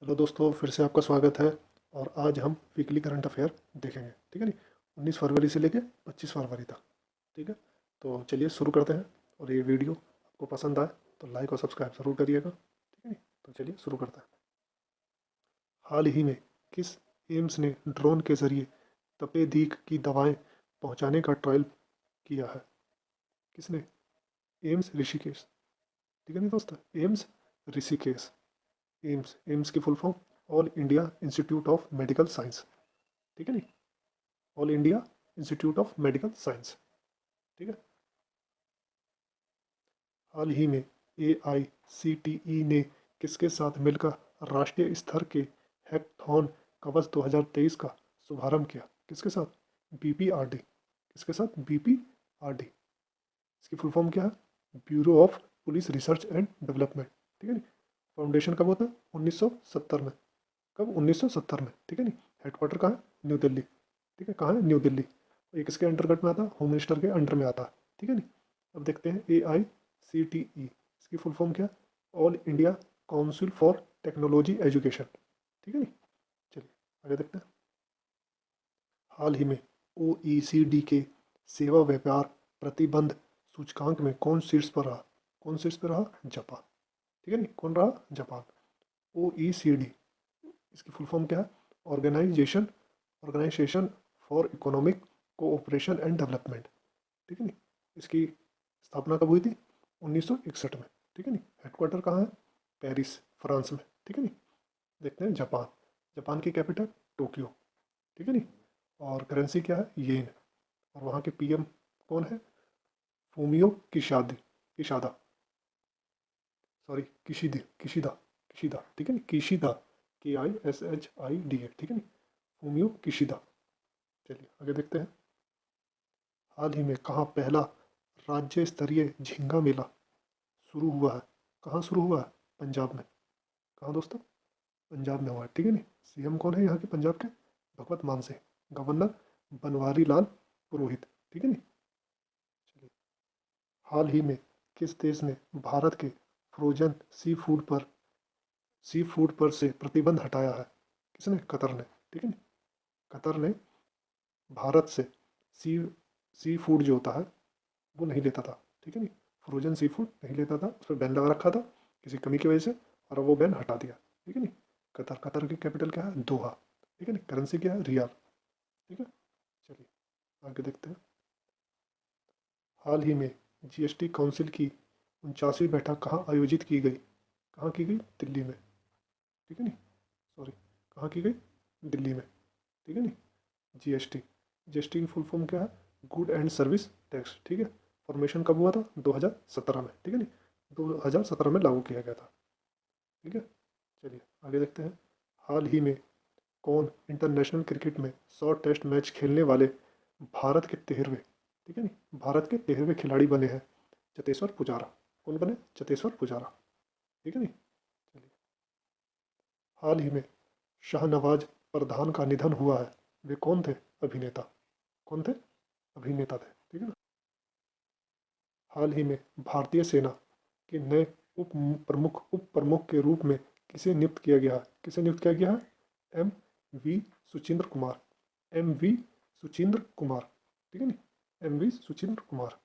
Hello दोस्तों, फिर से आपका स्वागत है। और आज हम वीकली करंट अफेयर देखेंगे, ठीक है नी। 19 फरवरी से लेके 25 फरवरी तक, ठीक है। तो चलिए शुरू करते हैं। और ये वीडियो आपको पसंद आए तो लाइक और सब्सक्राइब ज़रूर करिएगा, ठीक है नी। तो चलिए शुरू करते हैं। हाल ही में किस एम्स ने ड्रोन के जरिए तपेदीक की दवाएं पहुंचाने का ट्रायल किया है? किसने? एम्स ऋषिकेश, ठीक है नी दोस्तों। एम्स ऋषिकेश। एम्स एम्स की full form all India institute of medical science, ठीक है नी। All India institute of medical science, ठीक है। हाल ही में AICTE ने किसके साथ मिलकर राष्ट्रीय स्तर के हैकथॉन कवच 2023 का शुभारंभ किया? किसके साथ? BPRD। किसके साथ? BPRD। इसकी फुल फॉर्म क्या है? Bureau of police research and development, ठीक है नी। फाउंडेशन कब होता है? 1970 में। कब? 1970 में, ठीक है नी। हेडक्वार्टर कहाँ है? न्यू दिल्ली, ठीक है। कहाँ है? न्यू दिल्ली। ये किसके अंडरगट में आता है? होम मिनिस्टर के अंडर में आता है, ठीक है नी। अब देखते हैं AICTE, इसकी फुल फॉर्म क्या है? All India council for technology education, ठीक है नी। चलिए आगे देखते हैं। हाल ही में OECD के सेवा व्यापार प्रतिबंध सूचकांक में कौन शीर्ष पर रहा? कौन शीर्ष पर रहा? जापान, ठीक है नी। कौन रहा? जापान। OECD, इसकी फुल फॉर्म क्या है? Organisation organisation for economic cooperation and development, ठीक है नी। इसकी स्थापना कब हुई थी? 1961 में, ठीक है नी। हेडक्वार्टर कहाँ है? पेरिस, फ्रांस में, ठीक है नी। देखते हैं जापान। जापान की कैपिटल टोक्यो, ठीक है नी। और करेंसी क्या है? येन। और वहाँ के PM कौन है? फूमियो किशादा, सॉरी किशिदा, ठीक है नी। किशिदा, KISHIDA, ठीक है नी। Fumio Kishida. चलिए आगे देखते हैं। हाल ही में कहाँ पहला राज्य स्तरीय झींगा मेला शुरू हुआ है? कहाँ शुरू हुआ है? पंजाब में। कहाँ दोस्तों? पंजाब में हुआ है, ठीक है नी। CM कौन है यहाँ के पंजाब के? भगवत मान सिंह। गवर्नर बनवारी लाल पुरोहित, ठीक है नी। चलिए, हाल ही में किस देश ने भारत के फ्रोजन सी फूड पर से प्रतिबंध हटाया है? किसने? कतर ने, ठीक है नी। कतर ने भारत से सी सी फूड जो होता है वो नहीं लेता था, ठीक है नी। फ्रोजन सी फूड नहीं लेता था, उस पर बैन लगा रखा था किसी कमी की वजह से, और अब वो बैन हटा दिया, ठीक है नी। कतर की कैपिटल क्या है? दोहा, ठीक है नी। करेंसी क्या है? रियाल, ठीक है। चलिए आगे देखते हैं। हाल ही में GST काउंसिल की 49वीं बैठक कहाँ आयोजित की गई? कहाँ की गई? दिल्ली में, ठीक है नी। सॉरी, कहाँ की गई? दिल्ली में, ठीक है नी। GST की फुल फॉर्म क्या है? गुड एंड सर्विस टैक्स, ठीक है। फॉर्मेशन कब हुआ था? 2017 में, ठीक है नी। 2017 में लागू किया गया था, ठीक है। चलिए आगे देखते हैं। हाल ही में कौन इंटरनेशनल क्रिकेट में 100 टेस्ट मैच खेलने वाले भारत के 13वें, ठीक है नी, भारत के 13वें खिलाड़ी बने हैं? चतेश्वर पुजारा। कौन बने? चतेश्वर पुजारा, ठीक है नी। चलिए, हाल ही में शाहनवाज प्रधान का निधन हुआ है। वे कौन थे? अभिनेता। कौन थे? अभिनेता थे, ठीक है ना। हाल ही में भारतीय सेना के नए उप प्रमुख के रूप में किसे नियुक्त किया गया है? किसे नियुक्त किया गया है? MV सुचिंद्र कुमार। MV सुचिंद्र कुमार, ठीक है नी। MV सुचिंद्र कुमार।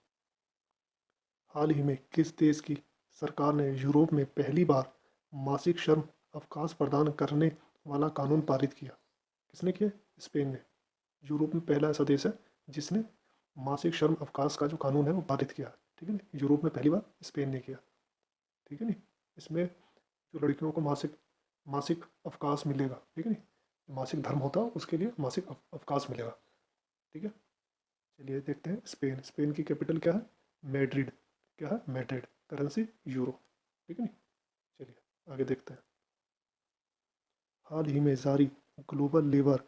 हाल ही में किस देश की सरकार ने यूरोप में पहली बार मासिक श्रम अवकाश प्रदान करने वाला कानून पारित किया? किसने किया? स्पेन ने। यूरोप में पहला ऐसा देश है जिसने मासिक श्रम अवकाश का जो कानून है वो पारित किया, ठीक है ना। यूरोप में पहली बार स्पेन ने किया, ठीक है नी। इसमें जो लड़कियों को मासिक मासिक अवकाश मिलेगा, ठीक है नी। मासिक धर्म होता है उसके लिए मासिक अवकाश मिलेगा, ठीक है। चलिए देखते हैं। स्पेन की कैपिटल क्या है? मैड्रिड। क्या है? मैड्रिड। करेंसी यूरो, ठीक है नी। चलिए आगे देखते हैं। हाल ही में जारी ग्लोबल लेबर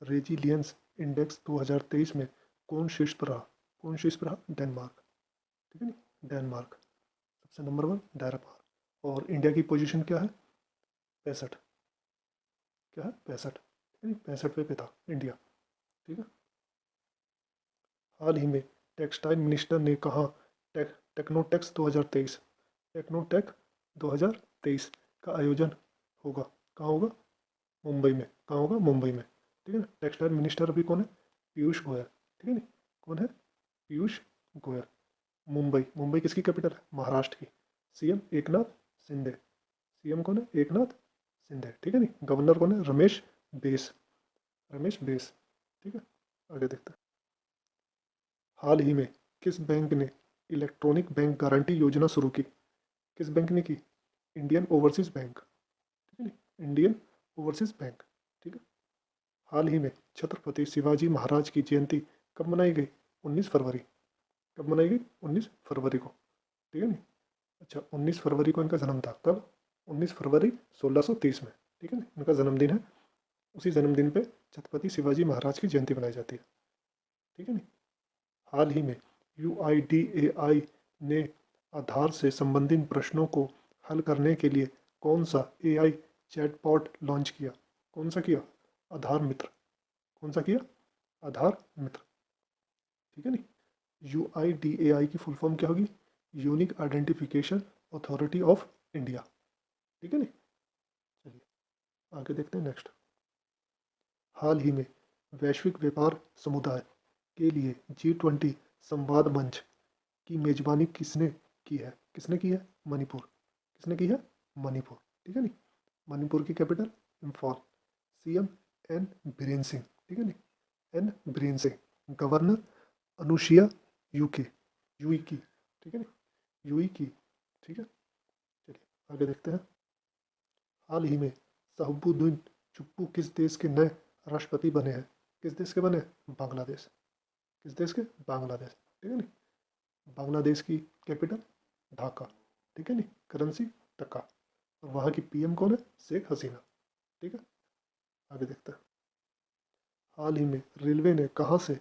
रेजिलियंस इंडेक्स 2023 में कौन शीर्ष पर रहा? कौन शीर्ष पर रहा? डेनमार्क, ठीक है नी। डेनमार्क सबसे नंबर 1, डेनमार्क। और इंडिया की पोजीशन क्या है? 65। क्या है? 65, ठीक है। 65वें पे था इंडिया, ठीक है। हाल ही में टेक्सटाइल मिनिस्टर ने कहा टेक्नोटेक्स 2023 टेक्नोटेक 2023 का आयोजन होगा? कहाँ होगा? मुंबई में। कहाँ होगा? मुंबई में। ठीक है ना। टेक्सटाइल मिनिस्टर अभी कौन है? पीयूष गोयल। ठीक है ना। कौन है? पीयूष गोयल। मुंबई, मुंबई किसकी कैपिटल है? महाराष्ट्र की। सीएम एकनाथ शिंदे। सीएम कौन है? एकनाथ शिंदे। ठीक है नी। गवर्नर कौन है? रमेश बेस। रमेश बेस। ठीक है। आगे देखते हैं। हाल ही में किस बैंक ने इलेक्ट्रॉनिक बैंक गारंटी योजना शुरू की? किस बैंक ने की? Indian overseas bank. ठीक है नी। Indian overseas bank. ठीक है। हाल ही में छत्रपति शिवाजी महाराज की जयंती कब मनाई गई? 19 फरवरी। कब मनाई गई? 19 फरवरी को। ठीक है नी। अच्छा, 19 फरवरी को इनका जन्म था। कब? 19 फरवरी 1630 में। ठीक है ना। इनका जन्मदिन है। उसी जन्मदिन पे छत्रपति शिवाजी महाराज की जयंती मनाई जाती है। ठीक है नी। हाल ही में UIDAI ने आधार से संबंधित प्रश्नों को हल करने के लिए कौन सा AI चैटबॉट लॉन्च किया? कौन सा किया? आधार मित्र। कौन सा किया? आधार मित्र। ठीक है नी। UIDAI की फुल फॉर्म क्या होगी? Unique identification authority of India. ठीक है नी। चलिए आगे देखते हैं नेक्स्ट। हाल ही में वैश्विक व्यापार समुदाय के लिए G20 संवाद मंच की मेजबानी किसने की है? किसने की है? मणिपुर। किसने की है? मणिपुर। ठीक है नी। मणिपुर की capital Imphal. CM N Biren Singh. ठीक है नी। एन बीरेन सिंह। गवर्नर अनुशिया यूके। यूई की। ठीक है नी। यूई की। ठीक है। चलिए आगे देखते हैं। हाल ही में शहाबुद्दीन चुप्पू किस देश के नए राष्ट्रपति बने हैं? किस देश के बने? बांग्लादेश। किस देश के? बांग्लादेश। ठीक है नी। बांग्लादेश की कैपिटल ढाका। ठीक है नी। करेंसी टका। और वहाँ की PM कौन है? शेख हसीना। ठीक है। आगे देखते हैं। हाल ही में रेलवे ने कहाँ से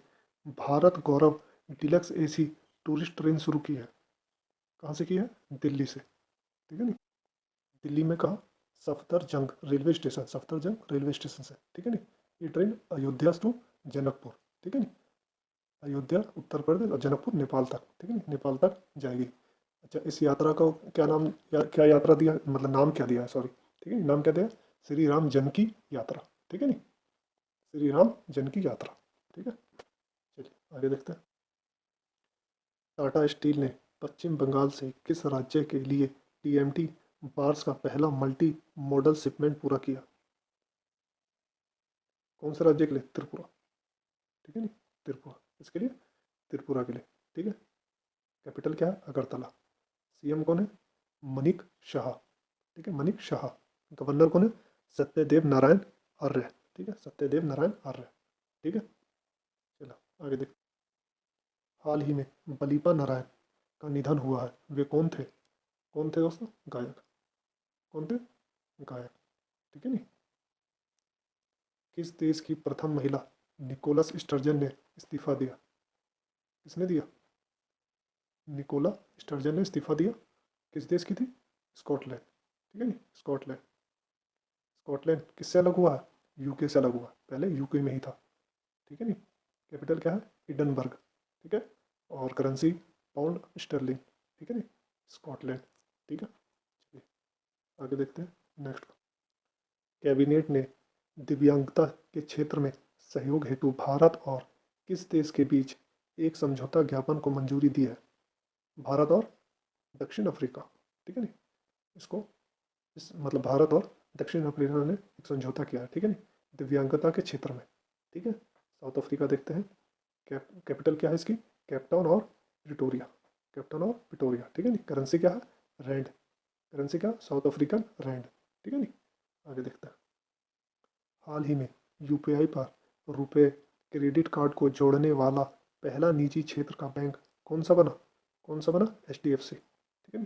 भारत गौरव डिलक्स AC टूरिस्ट ट्रेन शुरू की है? कहाँ से की है? दिल्ली से। ठीक है नी। दिल्ली में कहाँ? Safdarjung railway station. Safdarjung railway station से। ठीक है नी। ये ट्रेन अयोध्या टू जनकपुर। ठीक है नी। अयोध्या उत्तर प्रदेश और जनकपुर नेपाल तक। ठीक है नी। नेपाल तक जाएगी। अच्छा, इस यात्रा का क्या नाम क्या यात्रा दिया, मतलब नाम क्या दिया है? सॉरी। ठीक है। नाम क्या दिया? श्री राम जानकी यात्रा। ठीक है नी। श्री राम जानकी यात्रा। ठीक है। चलिए आगे देखते हैं। टाटा स्टील ने पश्चिम बंगाल से किस राज्य के लिए TMT बार्स का पहला मल्टी मॉडल शिपमेंट पूरा किया? कौन से राज्य के लिए? त्रिपुरा। ठीक है नी। त्रिपुरा। इसके लिए? त्रिपुरा के लिए। ठीक है। कैपिटल क्या है? अगरतला। सीएम कौन है? मनिक शाह। ठीक है। मनिक शाह। गवर्नर कौन है? सत्यदेव नारायण आर्य। ठीक है। सत्यदेव नारायण आर्य। ठीक है। चलो आगे देख। हाल ही में बलीपा नारायण का निधन हुआ है। वे कौन थे? कौन थे दोस्तों? गायक। कौन थे? गायक। ठीक है नी। किस देश की प्रथम महिला निकोलस स्टर्जन ने इस्तीफा दिया? किसने दिया? निकोला स्टर्जन ने इस्तीफा दिया। किस देश की थी? स्कॉटलैंड। ठीक है नी। स्कॉटलैंड। स्कॉटलैंड किससे अलग हुआ है? यूके से अलग हुआ। पहले यूके में ही था। ठीक है नी। कैपिटल क्या है? इडनबर्ग। ठीक है। और करेंसी पाउंड स्टर्लिंग। ठीक है नी। स्कॉटलैंड। ठीक है। चलिए आगे देखते हैं नेक्स्ट। कैबिनेट ने दिव्यांगता के क्षेत्र में सहयोग हेतु भारत और किस देश के बीच एक समझौता ज्ञापन को मंजूरी दी है? भारत और दक्षिण अफ्रीका। ठीक है नी। इसको इस मतलब भारत और दक्षिण अफ्रीका ने एक समझौता किया है। ठीक है नी। दिव्यांगता के क्षेत्र में। ठीक है। साउथ अफ्रीका देखते हैं। कैपिटल क्या है इसकी? कैपटाउन और प्रिटोरिया। कैपटाउन और प्रिटोरिया। ठीक है नी। करेंसी क्या है? रैंड। करेंसी क्या? South African rand. ठीक है नी। आगे देखते हैं। हाल ही में UPI पर रुपए क्रेडिट कार्ड को जोड़ने वाला पहला निजी क्षेत्र का बैंक कौन सा बना? कौन सा बना? HDFC। ठीक है नी।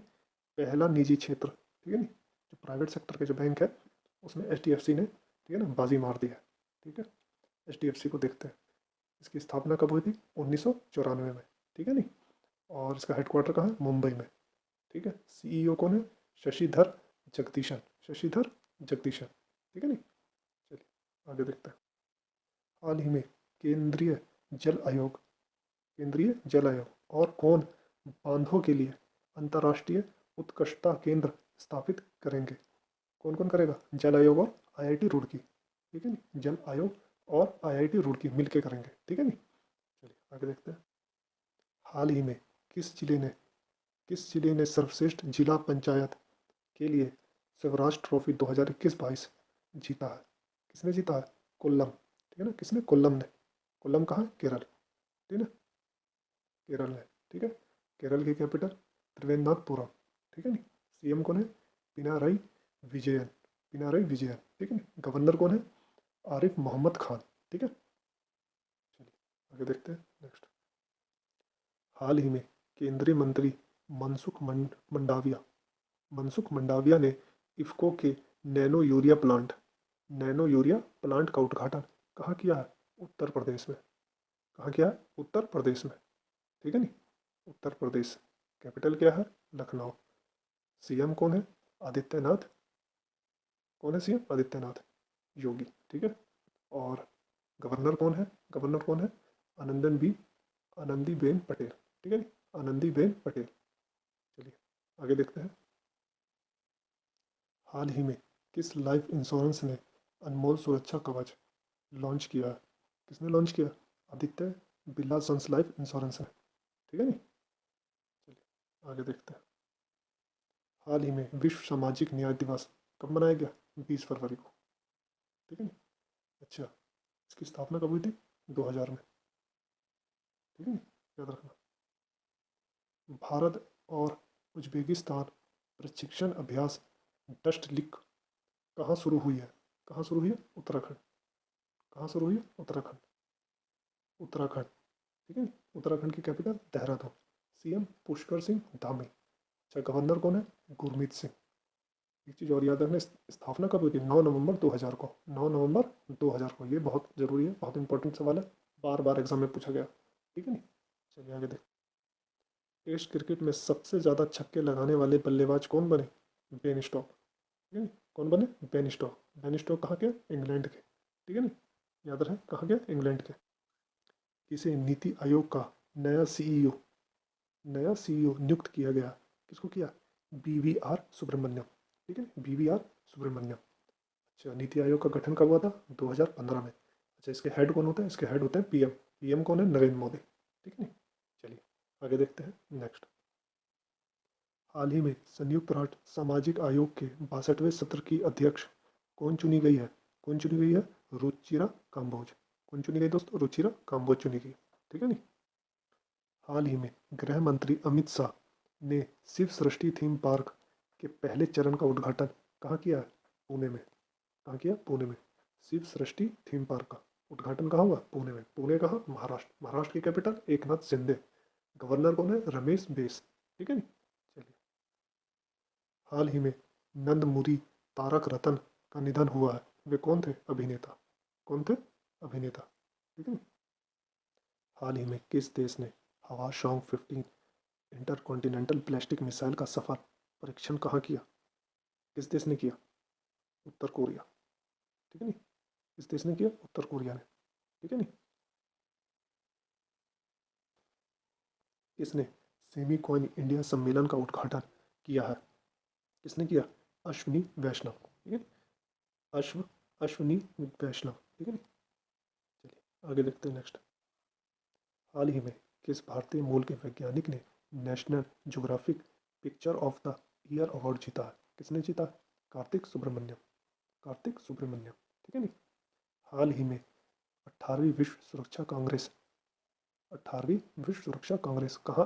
पहला निजी क्षेत्र। ठीक है नी। जो प्राइवेट सेक्टर के जो बैंक है उसमें HDFC ने, ठीक है ना, बाजी मार दी है। ठीक है। HDFC को देखते हैं। इसकी स्थापना कब हुई थी? 1994 में। ठीक है नी। और इसका हेडक्वार्टर कहाँ है? मुंबई में। ठीक है। CEO कौन है? शशिधर जगदीशन। शशिधर जगदीशन। ठीक है नी। चलिए आगे देखते हैं। हाल ही में केंद्रीय जल आयोग केंद्रीय जल आयोग और कौन बांधों के लिए अंतर्राष्ट्रीय उत्कृष्टता केंद्र स्थापित करेंगे? कौन कौन करेगा? जल आयोग और आईआईटी रुड़की, ठीक है नी, जल आयोग और आईआईटी रुड़की मिलके करेंगे, ठीक है नी। चलिए आगे देखते हैं। हाल ही में किस जिले ने सर्वश्रेष्ठ जिला पंचायत के लिए स्वराज ट्रॉफी 2021-22 जीता है? किसने जीता है? कोल्लम, ठीक है ना, किसने? कोल्लम ने। कोल्लम कहाँ है? केरल, ठीक है ना, केरल है, ठीक है। केरल की कैपिटल त्रिवेंद्रनाथपुरम, ठीक है नी। सीएम कौन है? पिनाराई विजयन, पिनाराई विजयन, ठीक है नी। गवर्नर कौन है? आरिफ मोहम्मद खान, ठीक है। चलिए आगे देखते हैं नेक्स्ट। हाल ही में केंद्रीय मंत्री मनसुख मनसुख मंडाविया ने इफ्को के नैनो यूरिया प्लांट का उद्घाटन कहाँ किया है? उत्तर प्रदेश में। कहाँ किया है? उत्तर प्रदेश में, ठीक है नी, उत्तर प्रदेश। कैपिटल क्या है? लखनऊ। सीएम कौन है? आदित्यनाथ। कौन है सीएम? आदित्यनाथ योगी, ठीक है। और गवर्नर कौन है? गवर्नर कौन है? आनंदीबेन पटेल, ठीक है नी, आनंदीबेन पटेल। चलिए आगे देखते हैं। हाल ही में किस लाइफ इंश्योरेंस ने अनमोल सुरक्षा कवच लॉन्च किया है? किसने लॉन्च किया? Aditya Birla sons life insurance है, ठीक है नी। चलिए आगे देखते हैं। हाल ही में विश्व सामाजिक न्याय दिवस कब मनाया गया? 20 फरवरी को, ठीक है नी। अच्छा, इसकी स्थापना कब हुई थी? 2000 में, ठीक है नी, याद रखना। भारत और उज्बेकिस्तान प्रशिक्षण अभ्यास डस्ट लिक कहाँ शुरू हुई है? कहाँ शुरू हुई है? उत्तराखंड। कहाँ शुरू हुई है? उत्तराखंड, उत्तराखंड, ठीक है। उत्तराखंड की कैपिटल देहरादून। सीएम पुष्कर सिंह धामी। अच्छा, गवर्नर कौन है? गुरमीत सिंह। एक चीज़ और याद रखना, स्थापना कब हुई थी? 9 नवंबर 2000 को, 9 नवंबर 2000 को। ये बहुत जरूरी है, बहुत इंपॉर्टेंट सवाल है, बार बार एग्जाम में पूछा गया, ठीक है नी। चलिए आगे देख। टेस्ट क्रिकेट में सबसे ज़्यादा छक्के लगाने वाले बल्लेबाज कौन बने? बेन स्टोक, ठीक है नी। कौन बने? Ben Stoke. बेन स्टोक कहाँ के? इंग्लैंड के, ठीक है नी, याद रहे कहाँ के? इंग्लैंड के। किसे नीति आयोग का नया सीईओ नियुक्त किया गया? किसको किया? BVR सुब्रमण्यम, ठीक है, BVR सुब्रमण्यम। अच्छा, नीति आयोग का गठन कब हुआ था? 2015 में। अच्छा, इसके हेड कौन होता है? इसके हेड होते हैं पीएम। पीएम कौन है? नरेंद्र मोदी, ठीक है। चलिए आगे देखते हैं नेक्स्ट। हाल ही में संयुक्त राष्ट्र सामाजिक आयोग के 62वें सत्र की अध्यक्ष कौन चुनी गई है? कौन चुनी गई है? रुचिरा काम्बोज। कौन चुनी गई दोस्तों? रुचिरा काम्बोज चुनी गई, ठीक है नी। हाल ही में गृह मंत्री अमित शाह ने शिव सृष्टि थीम पार्क के पहले चरण का उद्घाटन कहाँ किया है? पुणे में। कहाँ किया? पुणे में। शिव सृष्टि थीम पार्क का उद्घाटन कहाँ हुआ? पुणे में। पुणे कहाँ? महाराष्ट्र। महाराष्ट्र की कैपिटल एकनाथ शिंदे। गवर्नर कौन है? रमेश बैस, ठीक है नी। चलिए, हाल ही में नंदमुरी तारक रतन का निधन हुआ है। वे कौन थे? अभिनेता। कौन थे? अभिनेता, ठीक है। हाल ही में किस देश ने हवाशॉन्ग 15 इंटरकॉन्टिनेंटल बैलिस्टिक मिसाइल का सफल परीक्षण कहाँ किया? किस देश ने किया? उत्तर कोरिया, ठीक है नी। किस देश ने किया? उत्तर कोरिया ने, ठीक है नी। किसने सेमी कॉइन इंडिया सम्मेलन का उद्घाटन किया है? किसने किया? अश्विनी वैष्णव, ठीक है। अश्विनी वैष्णव, ठीक है नी। चलिए आगे देखते हैं नेक्स्ट। हाल ही में किस भारतीय मूल के वैज्ञानिक ने national geographic picture of the year award जीता है? किसने जीता? कार्तिक सुब्रमण्यम, कार्तिक सुब्रमण्यम, ठीक है नी। हाल ही में 18वीं विश्व सुरक्षा कांग्रेस 18वीं विश्व सुरक्षा कांग्रेस कहाँ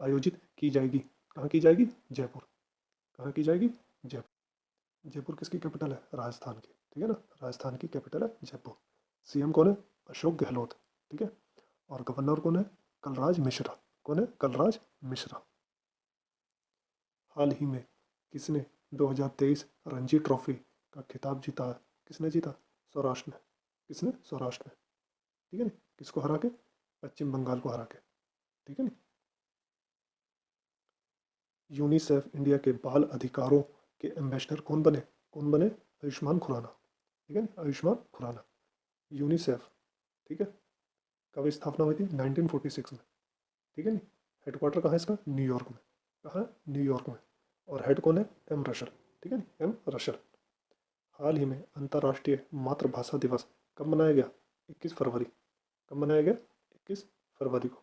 आयोजित की जाएगी? कहाँ की जाएगी? जयपुर। कहाँ की जाएगी? जयपुर। जयपुर किसकी कैपिटल है? राजस्थान की, ठीक है ना, राजस्थान की कैपिटल है जयपुर। सीएम कौन है? अशोक गहलोत, ठीक है। और गवर्नर कौन है? कलराज मिश्रा। कौन है? कलराज मिश्रा। हाल ही में किसने 2023 रणजी ट्रॉफी का खिताब जीता है? किसने जीता? सौराष्ट्र ने। किसने? सौराष्ट्र ने, ठीक है ना। किसको हरा के? पश्चिम बंगाल को हरा के, ठीक है ना। यूनिसेफ इंडिया के बाल अधिकारों के एम्बेसडर कौन बने? कौन बने? आयुष्मान खुराना, ठीक है ना, आयुष्मान खुराना। यूनिसेफ, ठीक है, कब स्थापना हुई थी? 1946 में, ठीक है नी। हेडक्वार्टर कहाँ है इसका? न्यूयॉर्क में। कहाँ? न्यूयॉर्क में। और हेड कौन है? एम रशल, ठीक है नी, एम रशल। हाल ही में अंतर्राष्ट्रीय मातृभाषा दिवस कब मनाया गया? 21 फरवरी। कब मनाया गया? 21 फरवरी को।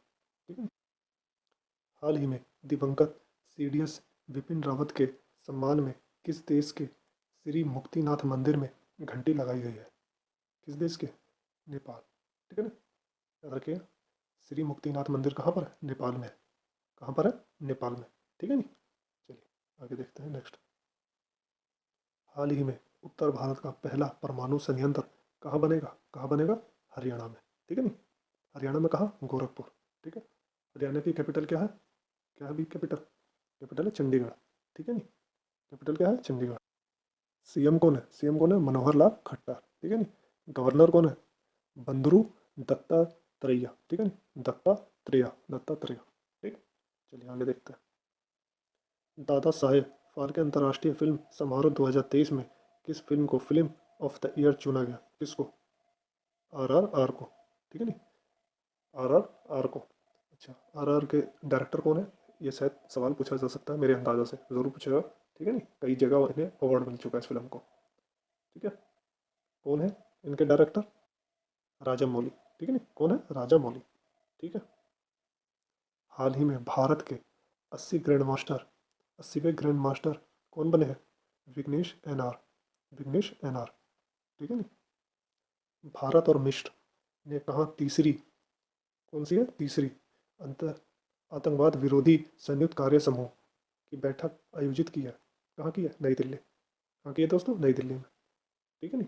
ठीक है। हाल ही में दिवंगत सीडीएस विपिन रावत के सम्मान में किस देश के श्री मुक्तिनाथ मंदिर में घंटी लगाई गई है? किस देश के? नेपाल। ठीक है ना, याद रखिएगा। श्री मुक्तिनाथ मंदिर कहाँ पर है? नेपाल में है। कहाँ पर है? नेपाल में। ठीक है नी। चलिए आगे देखते हैं नेक्स्ट। हाल ही में उत्तर भारत का पहला परमाणु संयंत्र कहाँ बनेगा? कहाँ बनेगा? हरियाणा में। ठीक है नी। हरियाणा में कहाँ? गोरखपुर। ठीक है। हरियाणा की कैपिटल क्या है? क्या है भी कैपिटल? कैपिटल है चंडीगढ़। ठीक है नी। कैपिटल क्या है? चंडीगढ़। सीएम कौन है? सीएम कौन है? मनोहर लाल खट्टर। ठीक है नी। गवर्नर कौन है? बंदरू दत्तात्रेय। ठीक है नी। दत्तात्रेय। ठीक। चलिए आगे देखते हैं। दादा साहेब फाल्के अंतर्राष्ट्रीय फिल्म समारोह 2023 में किस फिल्म को फिल्म ऑफ द ईयर चुना गया? किसको? RRR को। ठीक है नी। RRR को। अच्छा, RRR के डायरेक्टर कौन है? ये शायद सवाल पूछा जा सकता है, मेरे अंदाजा से ज़रूर पूछेगा। ठीक है नी। कई जगह इन्हें अवार्ड मिल चुका है इस फिल्म को। ठीक है। कौन है इनके डायरेक्टर? राजा मौली। ठीक है नी। कौन है? राजा मौली। ठीक है। हाल ही में भारत के 80वें ग्रैंड मास्टर कौन बने हैं? विघ्नेश एनआर। विघ्नेश एनआर। ठीक है नी। भारत और मिस्र ने कहा तीसरी, कौन सी है? तीसरी अंतर आतंकवाद विरोधी संयुक्त कार्य समूह की बैठक आयोजित की है। कहाँ की है? नई दिल्ली। कहाँ की है दोस्तों? नई दिल्ली में। ठीक है नी।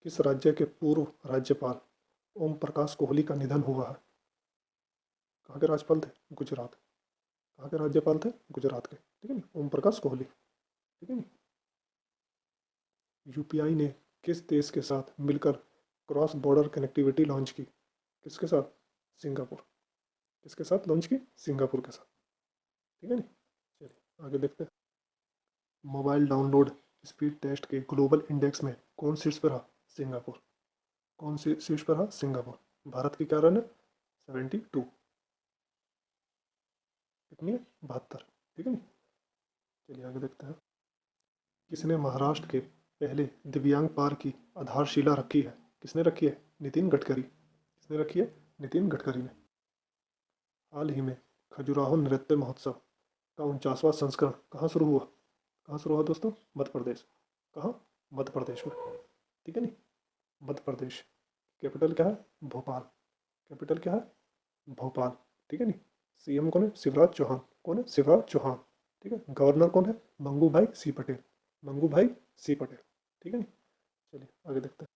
किस राज्य के पूर्व राज्यपाल ओम प्रकाश कोहली का निधन हुआ है? कहाँ के राज्यपाल थे? गुजरात। कहाँ के राज्यपाल थे? गुजरात के। ठीक है नी। ओम प्रकाश कोहली। ठीक है नी। यूपीआई ने किस देश के साथ मिलकर क्रॉस बॉर्डर कनेक्टिविटी लॉन्च की? किसके साथ? सिंगापुर। किसके साथ लॉन्च की? सिंगापुर के साथ। ठीक है नी। चलिए आगे देखते हैं। मोबाइल डाउनलोड स्पीड टेस्ट के ग्लोबल इंडेक्स में कौन शीर्ष पर रहा? सिंगापुर। कौन सी शीर्ष पर रहा? सिंगापुर। भारत की क्या रन है? 72। कितनी है? 72। ठीक है नी। चलिए आगे देखते हैं। किसने महाराष्ट्र के पहले दिव्यांग पार्क की आधारशिला रखी है? किसने रखी है? नितिन गडकरी। किसने रखी है? नितिन गडकरी ने। हाल ही में खजुराहो नृत्य महोत्सव का 49वां संस्करण कहाँ शुरू हुआ? कहाँ शुरू हुआ दोस्तों? मध्य प्रदेश। कहाँ? मध्य प्रदेश में। ठीक है नी। मध्य प्रदेश। कैपिटल क्या है? भोपाल। कैपिटल क्या है? भोपाल। ठीक है नी। सीएम कौन है? शिवराज चौहान। कौन है? शिवराज चौहान। ठीक है। गवर्नर कौन है? मंगू भाई सी पटेल। मंगू भाई सी पटेल। ठीक है नी। चलिए आगे देखते हैं।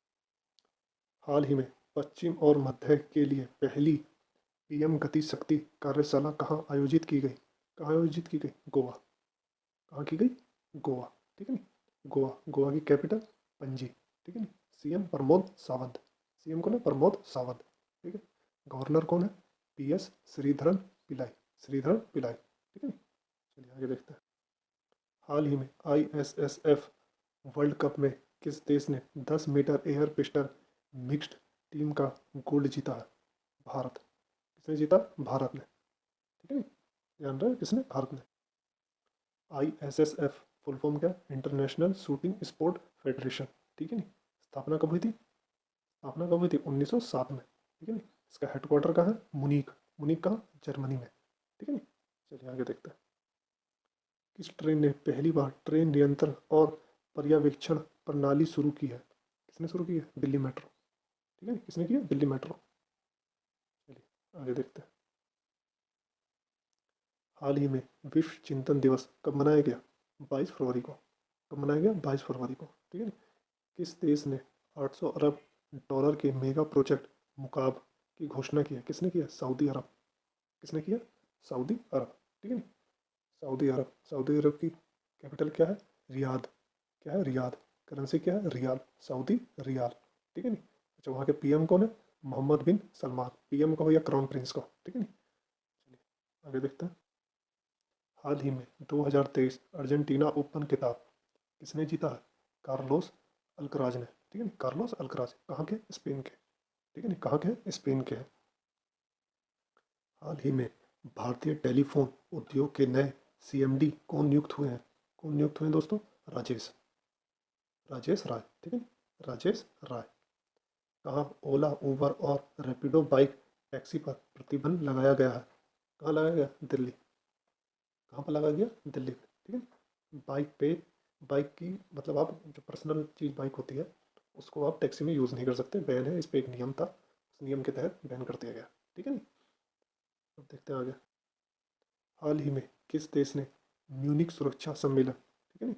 हाल ही में पश्चिम और मध्य के लिए पहली पीएम गति शक्ति कार्यशाला कहाँ आयोजित की गई? कहाँ आयोजित की गई? गोवा। कहाँ की गई? गोवा। ठीक है नी। गोवा। गोवा की कैपिटल पणजी। ठीक है नी। सीएम प्रमोद सावंत। सीएम कौन है? प्रमोद सावंत। ठीक है। गवर्नर कौन है? PS श्रीधरन पिल्लाई। श्रीधरन पिल्लाई। ठीक है नी। चलिए आगे देखते हैं। हाल ही में ISSF वर्ल्ड कप में किस देश ने 10 metre air pistol mixed team का गोल्ड जीता है? भारत। किसने जीता? भारत ने। ठीक है नी। ध्यान रहे किसने? भारत ने। ISSF फुल फॉर्म क्या? International shooting sport federation. ठीक है नी। स्थापना कब हुई थी? स्थापना कब हुई थी? 1907 में। ठीक है नी। इसका हेडक्वार्टर कहाँ है? मुनीक। मुनीक कहाँ? जर्मनी में। ठीक है नी। चलिए आगे देखते हैं। किस ट्रेन ने पहली बार ट्रेन नियंत्रण और पर्यवेक्षण प्रणाली शुरू की है? किसने शुरू की है? दिल्ली मेट्रो। ठीक है, किसने की है? दिल्ली मेट्रो। चलिए आगे देखते हैं। हाल ही में विश्व चिंतन दिवस कब मनाया गया? 22 फरवरी को। कब मनाया गया? 22 फरवरी को। ठीक है। किस देश ने 800 अरब डॉलर के मेगा प्रोजेक्ट मुकाब की घोषणा की है? किसने किया? सऊदी अरब। किसने किया? सऊदी अरब। ठीक है। सऊदी अरब। सऊदी अरब की कैपिटल क्या है? रियाद। क्या है? रियाद। करेंसी क्या है? रियाल। Saudi riyal. ठीक है नी। अच्छा, वहाँ के PM कौन है? मोहम्मद बिन सलमान। PM का हो या क्राउन प्रिंस का। ठीक है नी। चलिए आगे देखते हैं। हाल ही में 2023 अर्जेंटीना ओपन खिताब किसने जीता है? कार्लोस अल्कराज ने। ठीक है नी। कार्लोस अल्कराज कहाँ के? स्पेन के। ठीक है नी। कहाँ के? स्पेन के हैं। हाल ही में भारतीय टेलीफोन उद्योग के नए CMD कौन नियुक्त हुए हैं? कौन नियुक्त हुए हैं दोस्तों? राजेश। राजेश राय, ठीक है, राजेश राय। कहाँ ओला, उबर और रैपिडो बाइक टैक्सी पर प्रतिबंध लगाया गया है? कहाँ लगाया गया? दिल्ली। कहाँ पर लगाया गया? दिल्ली में, ठीक है। बाइक पे, बाइक की मतलब आप जो पर्सनल चीज़ बाइक होती है उसको आप टैक्सी में यूज़ नहीं कर सकते, बैन है, इस पर एक नियम था, उस नियम के तहत बैन कर दिया गया, ठीक है नी। अब देखते हैं आगे। हाल ही में किस देश ने म्यूनिक सुरक्षा सम्मेलन, ठीक है नी,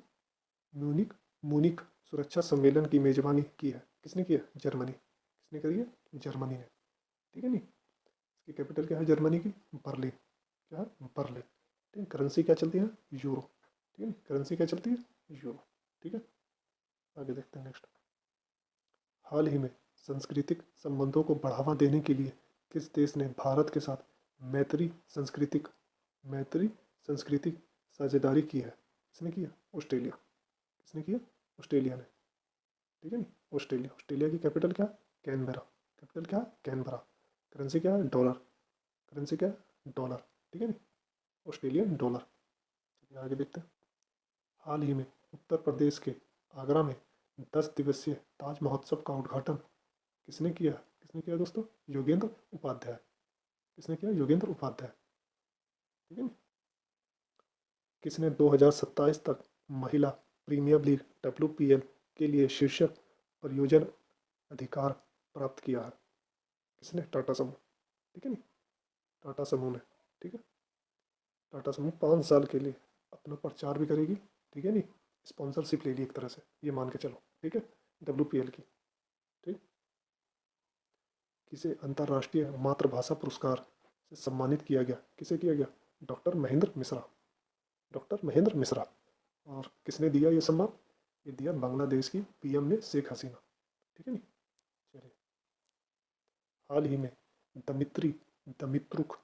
म्यूनिक म्यूनिक सुरक्षा सम्मेलन की मेजबानी की है? किसने किया? जर्मनी। किसने करी है? जर्मनी ने, ठीक है नी। इसकी कैपिटल क्या है जर्मनी की? बर्लिन। क्या है? बर्लिन, ठीक है। करेंसी क्या चलती है? यूरो, ठीक है। करेंसी क्या चलती है? यूरो, ठीक है। आगे देखते हैं नेक्स्ट। हाल ही में सांस्कृतिक संबंधों को बढ़ावा देने के लिए किस देश ने भारत के साथ मैत्री सांस्कृतिक मैत्री सांस्कृतिक साझेदारी की है? किसने किया? ऑस्ट्रेलिया। किसने किया? ऑस्ट्रेलिया ने, ठीक है नी। ऑस्ट्रेलिया। ऑस्ट्रेलिया की कैपिटल क्या? कैनबरा। कैपिटल क्या? कैनबरा। करेंसी क्या है? डॉलर। करेंसी क्या है? डॉलर, ठीक है नी, ऑस्ट्रेलियन डॉलर। चलिए आगे देखते हैं। हाल ही में उत्तर प्रदेश के आगरा में 10 दिवसीय ताज महोत्सव का उद्घाटन किसने किया? किसने किया दोस्तों? योगेंद्र उपाध्याय। किसने किया? योगेंद्र उपाध्याय, ठीक है ना। किसने 2027 तक महिला प्रीमियर लीग WPL के लिए शीर्षक परियोजना अधिकार प्राप्त किया है? किसने? टाटा समूह, ठीक है नी, टाटा समूह ने, ठीक है। टाटा समूह 5 साल के लिए अपना प्रचार भी करेगी, ठीक है नी, स्पॉन्सरशिप ले ली एक तरह से, ये मान के चलो, ठीक है, WPL की, ठीक। किसे अंतर्राष्ट्रीय मातृभाषा पुरस्कार से सम्मानित किया गया? किसे किया गया? डॉक्टर महेंद्र मिश्रा। डॉक्टर महेंद्र मिश्रा। और किसने दिया ये सम्मान? ये दिया बांग्लादेश की PM ने, शेख हसीना, ठीक है नी। चलिए, हाल ही में दमित्री दमित्रुक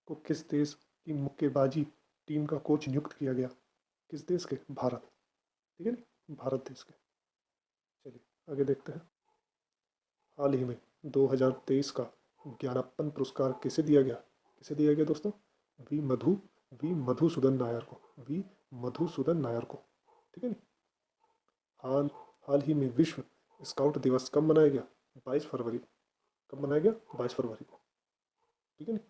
को किस देश की मुक्केबाजी टीम का कोच नियुक्त किया गया? किस देश के? भारत, ठीक है नी, भारत देश के। चलिए आगे देखते हैं। हाल ही में 2023 का ज्ञानप्पन पुरस्कार किसे दिया गया? किसे दिया गया दोस्तों? वी मधु वी मधुसूदन नायर को, वी मधुसूदन नायर को, ठीक है नी। हाल हाल ही में विश्व स्काउट दिवस कब मनाया गया? 22 फरवरी। कब मनाया गया? 22 फरवरी को, ठीक है नी।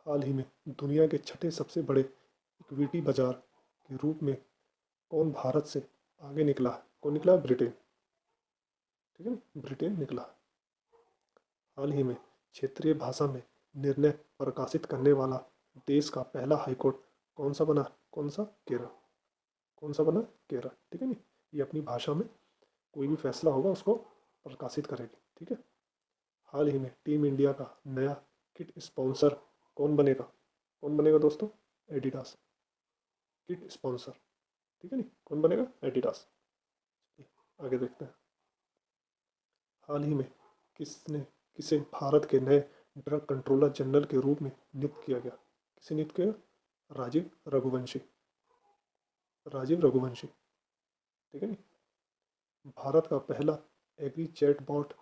हाल ही में दुनिया के छठे सबसे बड़े इक्विटी बाजार के रूप में कौन भारत से आगे निकला है? कौन निकला? ब्रिटेन, ठीक है नी, ब्रिटेन निकला है। हाल ही में क्षेत्रीय भाषा में निर्णय प्रकाशित करने वाला देश का पहला हाईकोर्ट कौन सा बना? कौन सा? केरल। कौन सा बना? केरल, ठीक है नी। ये अपनी भाषा में कोई भी फैसला होगा उसको प्रकाशित करेगी, ठीक है। हाल ही में टीम इंडिया का नया किट स्पॉन्सर कौन बनेगा? कौन बनेगा दोस्तों? एडिडास, किट स्पॉन्सर, ठीक है नी, कौन बनेगा? एडिडास। आगे देखते हैं। हाल ही में किसने किसे भारत के नए ड्रग कंट्रोलर जनरल के रूप में नियुक्त किया गया? किसे नियुक्त किया? राजीव रघुवंशी। राजीव रघुवंशी, ठीक है नी। भारत का पहला एग्री चैटबॉट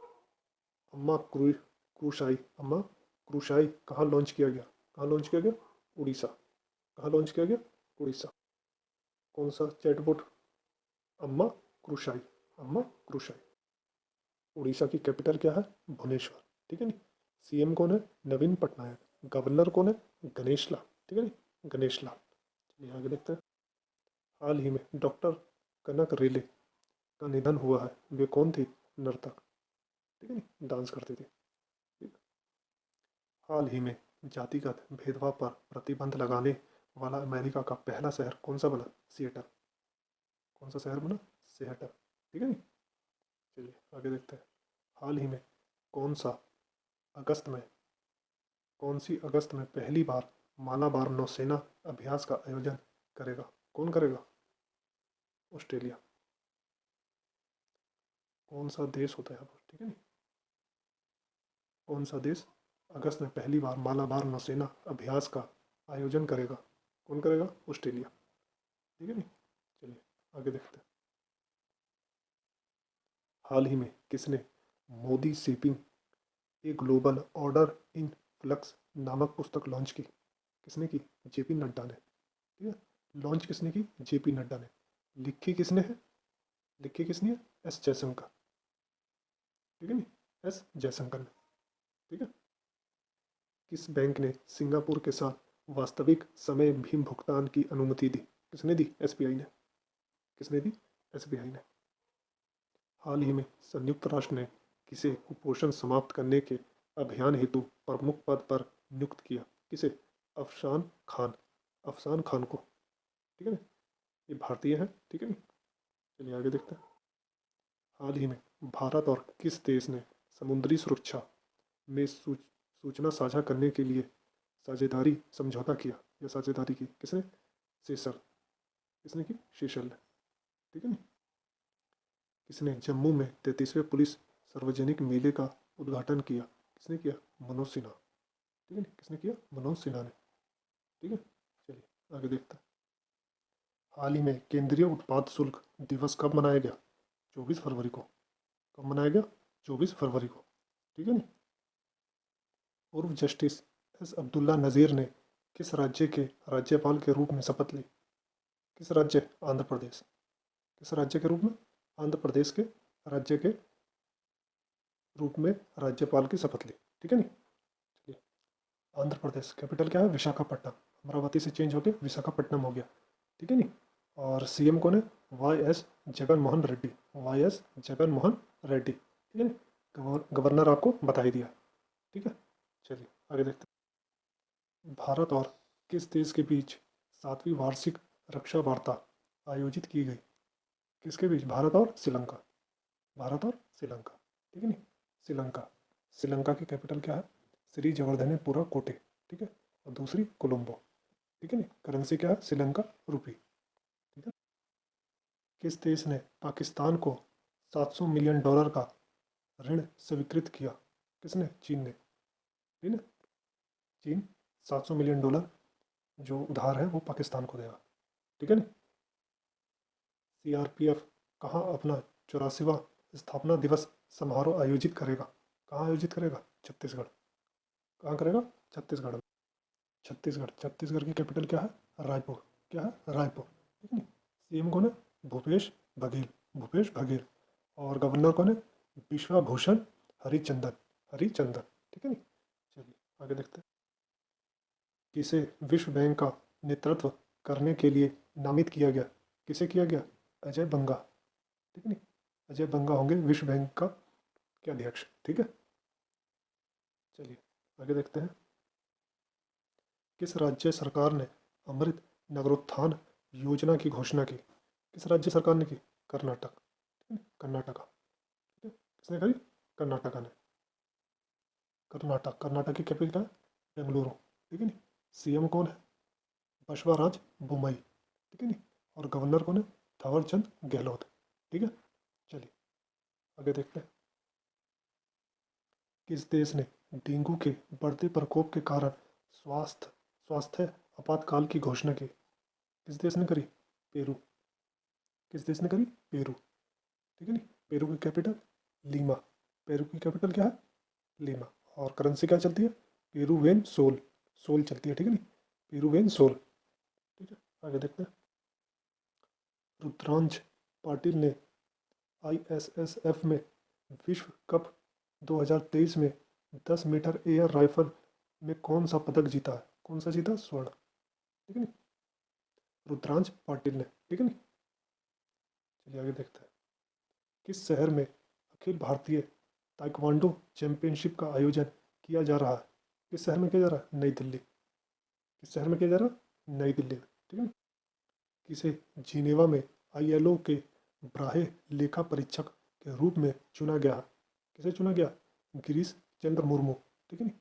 अम्मा अम्मा क्रूशाई कहाँ लॉन्च किया गया? कहाँ लॉन्च किया गया? उड़ीसा। कहाँ लॉन्च किया गया? उड़ीसा। कौन सा चैटबॉट? अम्मा क्रूशाई, अम्मा क्रूशाई। उड़ीसा की कैपिटल क्या है? भुवनेश्वर, ठीक है नी। CM कौन है? नवीन पटनायक। गवर्नर कौन है? गणेश लाल, ठीक है नी, गणेश लाल। चलिए आगे देखते हैं। हाल ही में डॉक्टर कनक रेले का निधन हुआ है, वे कौन थी? नर्तक, ठीक है नी, डांस करती थी, ठीक। हाल ही में जातिगत भेदभाव पर प्रतिबंध लगाने वाला अमेरिका का पहला शहर कौन सा बना? सिएटल। कौन सा शहर बना? सिएटल, ठीक है नी। चलिए आगे देखते हैं। हाल ही में कौन सा अगस्त में कौन सी अगस्त में पहली बार मालाबार नौसेना अभ्यास का आयोजन करेगा? कौन करेगा? ऑस्ट्रेलिया। कौन सा देश होता है यहाँ पर, ठीक है नी, कौन सा देश अगस्त में पहली बार मालाबार नौसेना अभ्यास का आयोजन करेगा? कौन करेगा? ऑस्ट्रेलिया, ठीक है नी। चलिए आगे देखते हैं। हाल ही में किसने Modi shaping a global order in flux नामक पुस्तक लॉन्च की? किसने की? JP नड्डा ने, ठीक है। लॉन्च किसने की? JP नड्डा ने। लिखी किसने है? लिखी किसने है? एस जयशंकर, ठीक है नी, एस जयशंकर ने, ठीक है। किस बैंक ने सिंगापुर के साथ वास्तविक समय भीम भुगतान की अनुमति दी? किसने दी? एसबीआई ने। किसने दी? एसबीआई ने। हाल ही में संयुक्त राष्ट्र ने किसे कुपोषण समाप्त करने के अभियान हेतु प्रमुख पद पर नियुक्त किया? किसे? अफशान खान, अफसान खान को, ठीक है ना, ये भारतीय है, ठीक है ना। चलिए आगे देखते हैं। हाल ही में भारत और किस देश ने समुद्री सुरक्षा में सूचना साझा करने के लिए साझेदारी समझौता किया या साझेदारी की? किसने? सेशल। किसने की? सेशल ने, ठीक है ना। किसने जम्मू में 33वें पुलिस सार्वजनिक मेले का उद्घाटन किया? किसने किया? मनोज सिन्हा, ठीक है ना। किसने किया? मनोज सिन्हा ने, ठीक है। चलिए आगे देखते हैं। हाल ही में केंद्रीय उत्पाद शुल्क दिवस कब मनाया गया? 24 फरवरी को। कब मनाया गया? 24 फरवरी को, ठीक है ना। पूर्व जस्टिस एस अब्दुल्ला नज़ीर ने किस राज्य के राज्यपाल के रूप में शपथ ली? किस राज्य? आंध्र प्रदेश। किस राज्य के रूप में? आंध्र प्रदेश के राज्य के रूप में राज्यपाल की शपथ ली, ठीक है नी। चलिए, आंध्र प्रदेश कैपिटल क्या है? विशाखापट्टनम। अमरावती से चेंज होकर विशाखापट्टनम हो गया, ठीक है नी। और सीएम कौन है? Y S Jagan Mohan Reddy, Y S Jagan Mohan Reddy, ठीक है नी। गवर्नर आपको बता ही दिया, ठीक है। चलिए आगे देखते हैं। भारत और किस देश के बीच 7वीं वार्षिक रक्षा वार्ता आयोजित की गई? किसके बीच? भारत और श्रीलंका, भारत और श्रीलंका, ठीक है नी। श्रीलंका, श्रीलंका की कैपिटल क्या है? श्री जवर्धनेपुरा कोटे, ठीक है। और दूसरी कोलंबो, ठीक है नी। करेंसी क्या है? श्रीलंका रुपी, ठीक है। किस देश ने पाकिस्तान को $700 मिलियन का ऋण स्वीकृत किया? किसने? चीन ने, ठीक है। चीन $700 मिलियन जो उधार है वो पाकिस्तान को देगा, ठीक है ना। सीआरपीएफ कहाँ अपना 84वां स्थापना दिवस समारोह आयोजित करेगा? कहाँ आयोजित करेगा? छत्तीसगढ़। कहाँ करेगा? छत्तीसगढ़ में। छत्तीसगढ़, छत्तीसगढ़ की कैपिटल क्या है? रायपुर। क्या है? रायपुर, ठीक है ना। सीएम कौन है? भूपेश बघेल, भूपेश बघेल। और गवर्नर कौन है? विश्वभूषण हरिचंदन, हरिचंदन, ठीक है नी। चलिए आगे देखते हैं। किसे विश्व बैंक का नेतृत्व करने के लिए नामित किया गया? किसे किया गया? अजय बंगा, ठीक है नी। अजय बंगा होंगे विश्व बैंक का के अध्यक्ष, ठीक है। चलिए आगे देखते हैं। किस राज्य सरकार ने अमृत नगरोत्थान योजना की घोषणा की? किस राज्य सरकार ने की? कर्नाटक, ठीक है, कर्नाटका, ठीक है। किसने करी? कर्नाटका ने। कर्नाटक, कर्नाटक की कैपिटल है बेंगलुरु, ठीक है नी। सीएम कौन है? बसवराज बोम्मई, ठीक है नी। और गवर्नर कौन है? थावरचंद गहलोत, ठीक है। चलिए आगे देखते हैं। किस देश ने डेंगू के बढ़ते प्रकोप के कारण स्वास्थ्य स्वास्थ्य आपातकाल की घोषणा की? किस देश ने करी? पेरू। किस देश ने करी? पेरू, ठीक है नी। पेरू की कैपिटल लीमा, पेरू की कैपिटल क्या है? लीमा। और करेंसी क्या चलती है? पेरूवेन सोल, सोल चलती है, ठीक है नी। पेरूवेन सोल, ठीक है। आगे देखते हैं। रुद्रांश पाटिल ने आईएसएसएफ में विश्व कप 2023 में 10 मीटर एयर राइफल में कौन सा पदक जीता है? कौन सा जीता? स्वर्ण, ठीक है नी। रुद्रांश पाटिल ने, ठीक है नी। चलिए आगे देखते हैं। किस शहर में अखिल भारतीय ताइक्वांडो चैंपियनशिप का आयोजन किया जा रहा है? किस शहर में किया जा रहा है? नई दिल्ली। किस शहर में किया जा रहा है? नई दिल्ली में, ठीक है। किसे जिनेवा में आईएलओ के ब्राहे लेखा परीक्षक के रूप में चुना गया? किसे चुना गया? गिरीश चंद्र मुर्मू, ठीक है नी।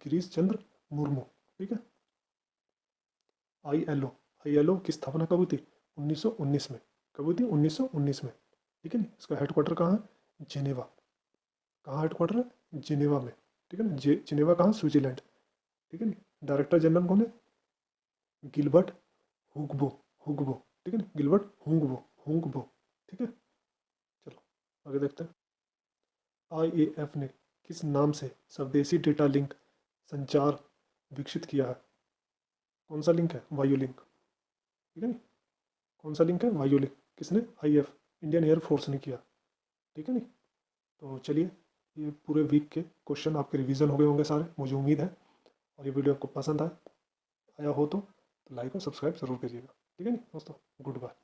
गिरीश चंद्र मुर्मू, ठीक है। आईएलओ, आईएलओ की स्थापना कब हुई थी? 1919 में। कब हुई थी? 1919 में, ठीक है नी। इसका हेडक्वार्टर कहाँ है? जिनेवा। कहाँ हेडक्वार्टर है? जिनेवा में, ठीक है ना। जिनेवा कहाँ? स्विट्जरलैंड, ठीक है नी। डायरेक्टर जनरल कौन है? गिलबर्ट हुगबो, हुगबो, ठीक है ना। गिलबर्ट हुंगबो, हुंगबो, ठीक है। चलो आगे देखते हैं। आईएएफ ने किस नाम से स्वदेशी डेटा लिंक संचार विकसित किया है? कौन सा लिंक है? वायु लिंक, ठीक है नी। कौन सा लिंक है? वायु लिंक। किसने? आईएफ, इंडियन एयरफोर्स ने किया, ठीक है नहीं। तो चलिए, ये पूरे वीक के क्वेश्चन आपके रिवीजन हो गए होंगे सारे, मुझे उम्मीद है। और ये वीडियो आपको पसंद आया हो तो लाइक और सब्सक्राइब ज़रूर करिएगा, ठीक है नहीं दोस्तों। Good bye.